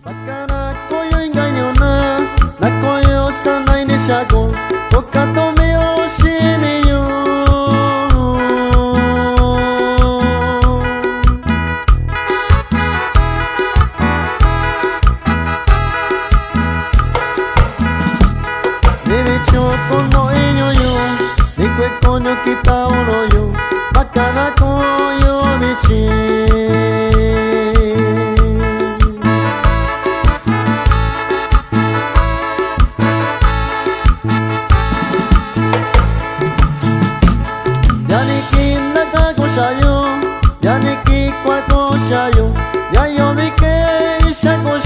Bakana koyo engaño na koyo sanai ne shago Okato me o shine yo Debe choto no eño yo De kwe kono kita oro yo Bakana koyo bichi Yaniki kwa koshayo, ya yo mi ke isha koshayo.